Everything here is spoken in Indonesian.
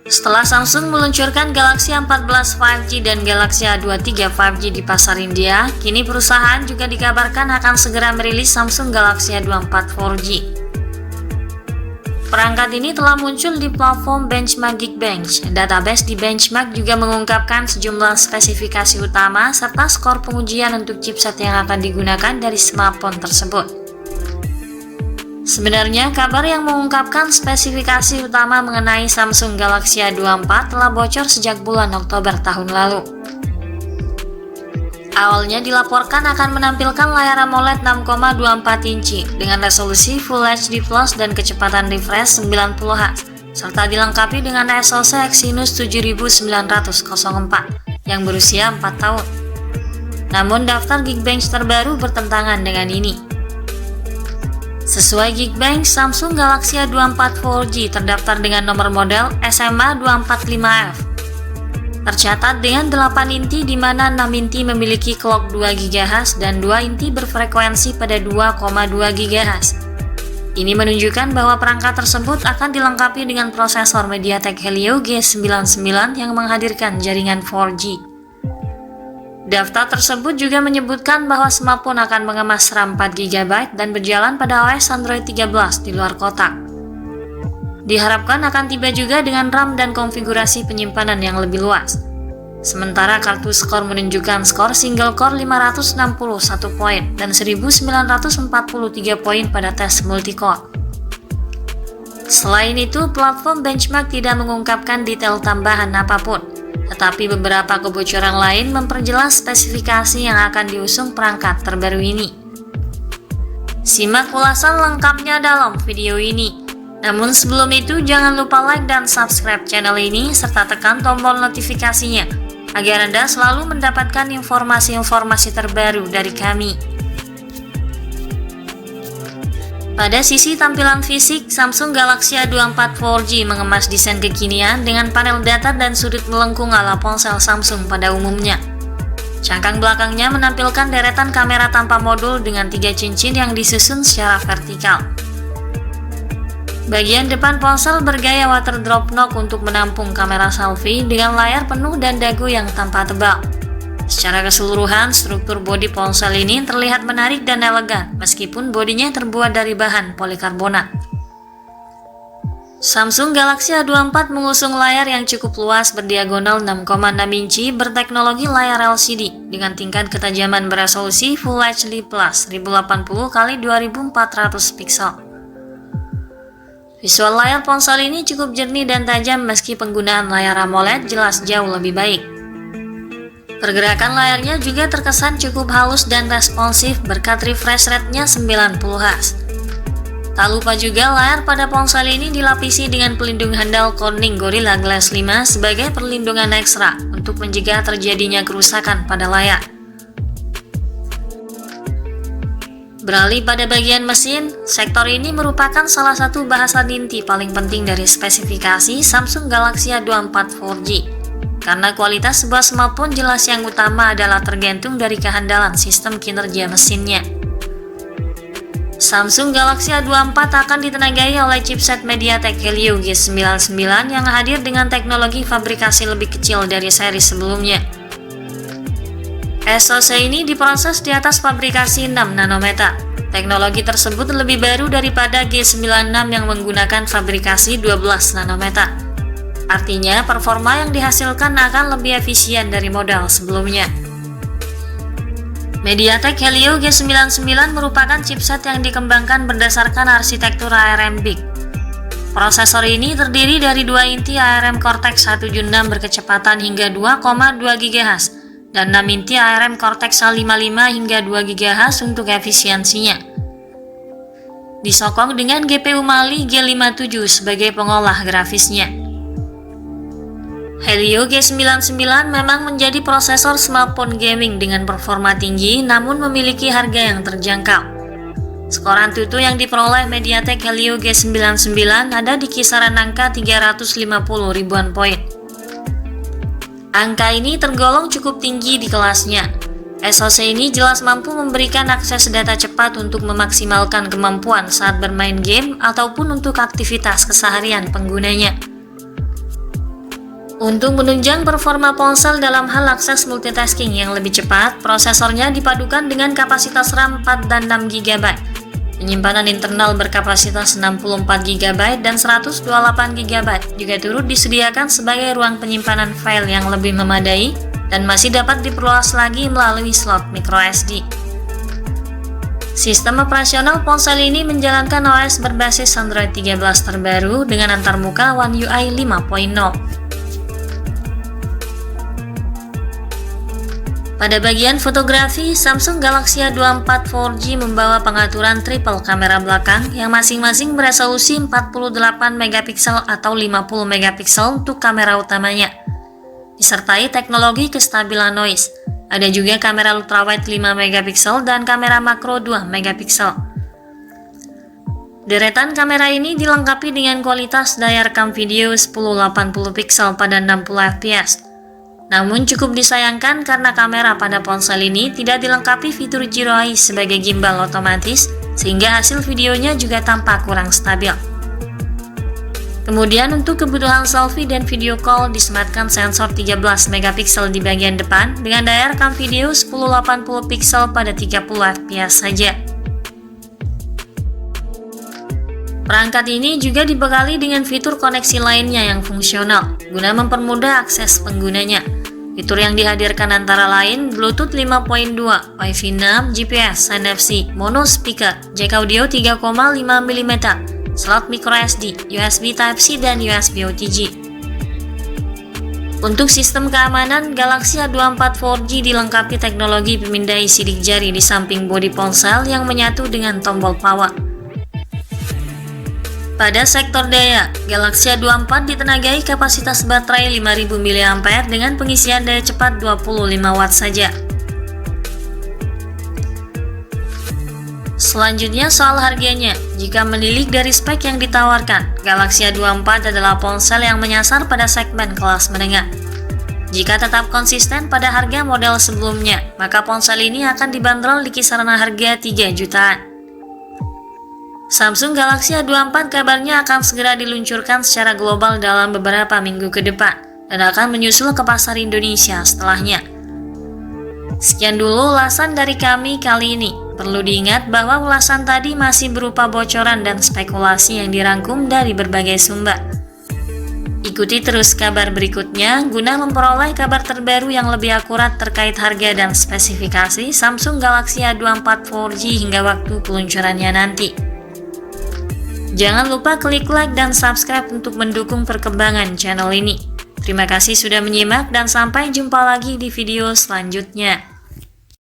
Setelah Samsung meluncurkan Galaxy A14 5G dan Galaxy A23 5G di pasar India, kini perusahaan juga dikabarkan akan segera merilis Samsung Galaxy A24 4G. Perangkat ini telah muncul di platform benchmark Geekbench. Database di benchmark juga mengungkapkan sejumlah spesifikasi utama serta skor pengujian untuk chipset yang akan digunakan dari smartphone tersebut. Sebenarnya, kabar yang mengungkapkan spesifikasi utama mengenai Samsung Galaxy A24 telah bocor sejak bulan Oktober tahun lalu. Awalnya dilaporkan akan menampilkan layar AMOLED 6,24 inci dengan resolusi Full HD Plus dan kecepatan refresh 90Hz, serta dilengkapi dengan SoC Exynos 7904 yang berusia 4 tahun. Namun daftar Geekbench terbaru bertentangan dengan ini. Sesuai Geekbench, Samsung Galaxy A24 4G terdaftar dengan nomor model SMA245F. Tercatat dengan 8 inti di mana 6 inti memiliki clock 2 GHz dan 2 inti berfrekuensi pada 2,2 GHz. Ini menunjukkan bahwa perangkat tersebut akan dilengkapi dengan prosesor MediaTek Helio G99 yang menghadirkan jaringan 4G. Daftar tersebut juga menyebutkan bahwa smartphone akan mengemas RAM 4 GB dan berjalan pada OS Android 13 di luar kotak. Diharapkan akan tiba juga dengan RAM dan konfigurasi penyimpanan yang lebih luas. Sementara kartu skor menunjukkan skor single core 561 poin dan 1943 poin pada tes multicore. Selain itu, platform benchmark tidak mengungkapkan detail tambahan apapun. Tetapi beberapa kebocoran lain memperjelas spesifikasi yang akan diusung perangkat terbaru ini. Simak ulasan lengkapnya dalam video ini. Namun sebelum itu jangan lupa like dan subscribe channel ini serta tekan tombol notifikasinya agar Anda selalu mendapatkan informasi-informasi terbaru dari kami. Pada sisi tampilan fisik, Samsung Galaxy A24 4G mengemas desain kekinian dengan panel datar dan sudut melengkung ala ponsel Samsung pada umumnya. Cangkang belakangnya menampilkan deretan kamera tanpa modul dengan 3 cincin yang disusun secara vertikal. Bagian depan ponsel bergaya water drop knock untuk menampung kamera selfie dengan layar penuh dan dagu yang tanpa tebal. Secara keseluruhan, struktur bodi ponsel ini terlihat menarik dan elegan meskipun bodinya terbuat dari bahan polikarbonat. Samsung Galaxy A24 mengusung layar yang cukup luas berdiagonal 6,6 inci berteknologi layar LCD dengan tingkat ketajaman beresolusi Full HD Plus 1080x2400 pixel. Visual layar ponsel ini cukup jernih dan tajam meski penggunaan layar AMOLED jelas jauh lebih baik. Pergerakan layarnya juga terkesan cukup halus dan responsif berkat refresh rate-nya 90Hz. Tak lupa juga layar pada ponsel ini dilapisi dengan pelindung handal Corning Gorilla Glass 5 sebagai perlindungan ekstra untuk mencegah terjadinya kerusakan pada layar. Beralih pada bagian mesin, sektor ini merupakan salah satu bahasan inti paling penting dari spesifikasi Samsung Galaxy A24 4G. Karena kualitas sebuah smartphone jelas yang utama adalah tergantung dari kehandalan sistem kinerja mesinnya. Samsung Galaxy A24 akan ditenagai oleh chipset MediaTek Helio G99 yang hadir dengan teknologi fabrikasi lebih kecil dari seri sebelumnya. SoC ini diproses di atas fabrikasi 6 nanometer. Teknologi tersebut lebih baru daripada G96 yang menggunakan fabrikasi 12 nanometer. Artinya, performa yang dihasilkan akan lebih efisien dari model sebelumnya. MediaTek Helio G99 merupakan chipset yang dikembangkan berdasarkan arsitektur ARM BIC. Prosesor ini terdiri dari 2 inti ARM Cortex A76 berkecepatan hingga 2,2 GHz dan 6 inti ARM Cortex A55 hingga 2 GHz untuk efisiensinya. Disokong dengan GPU Mali G57 sebagai pengolah grafisnya. Helio G99 memang menjadi prosesor smartphone gaming dengan performa tinggi namun memiliki harga yang terjangkau. Skor Antutu yang diperoleh MediaTek Helio G99 ada di kisaran angka 350 ribuan poin. Angka ini tergolong cukup tinggi di kelasnya. SoC ini jelas mampu memberikan akses data cepat untuk memaksimalkan kemampuan saat bermain game ataupun untuk aktivitas keseharian penggunanya. Untuk menunjang performa ponsel dalam hal akses multitasking yang lebih cepat, prosesornya dipadukan dengan kapasitas RAM 4 dan 6 GB. Penyimpanan internal berkapasitas 64 GB dan 128 GB juga turut disediakan sebagai ruang penyimpanan file yang lebih memadai dan masih dapat diperluas lagi melalui slot microSD. Sistem operasional ponsel ini menjalankan OS berbasis Android 13 terbaru dengan antarmuka One UI 5.0. Pada bagian fotografi, Samsung Galaxy A24 4G membawa pengaturan triple kamera belakang yang masing-masing beresolusi 48 megapiksel atau 50 megapiksel untuk kamera utamanya, disertai teknologi kestabilan noise. Ada juga kamera ultrawide 5 megapiksel dan kamera makro 2 megapiksel. Deretan kamera ini dilengkapi dengan kualitas daya rekam video 1080 piksel pada 60 fps. Namun cukup disayangkan karena kamera pada ponsel ini tidak dilengkapi fitur Zero Eye sebagai gimbal otomatis, sehingga hasil videonya juga tampak kurang stabil. Kemudian untuk kebutuhan selfie dan video call disematkan sensor 13 megapiksel di bagian depan dengan daya rekam video 1080 piksel pada 30 fps saja. Perangkat ini juga dibekali dengan fitur koneksi lainnya yang fungsional guna mempermudah akses penggunanya. Fitur yang dihadirkan antara lain Bluetooth 5.2, Wi-Fi 6, GPS, NFC, mono speaker, jack audio 3,5 mm, slot microSD, USB Type-C, dan USB OTG. Untuk sistem keamanan, Galaxy A24 4G dilengkapi teknologi pemindai sidik jari di samping bodi ponsel yang menyatu dengan tombol power. Pada sektor daya, Galaxy A24 ditenagai kapasitas baterai 5000 mAh dengan pengisian daya cepat 25 Watt saja. Selanjutnya soal harganya. Jika menilik dari spek yang ditawarkan, Galaxy A24 adalah ponsel yang menyasar pada segmen kelas menengah. Jika tetap konsisten pada harga model sebelumnya, maka ponsel ini akan dibanderol di kisaran harga 3 jutaan. Samsung Galaxy A24 kabarnya akan segera diluncurkan secara global dalam beberapa minggu ke depan dan akan menyusul ke pasar Indonesia setelahnya. Sekian dulu ulasan dari kami kali ini. Perlu diingat bahwa ulasan tadi masih berupa bocoran dan spekulasi yang dirangkum dari berbagai sumber. Ikuti terus kabar berikutnya guna memperoleh kabar terbaru yang lebih akurat terkait harga dan spesifikasi Samsung Galaxy A24 4G hingga waktu peluncurannya nanti. Jangan lupa klik like dan subscribe untuk mendukung perkembangan channel ini. Terima kasih sudah menyimak dan sampai jumpa lagi di video selanjutnya.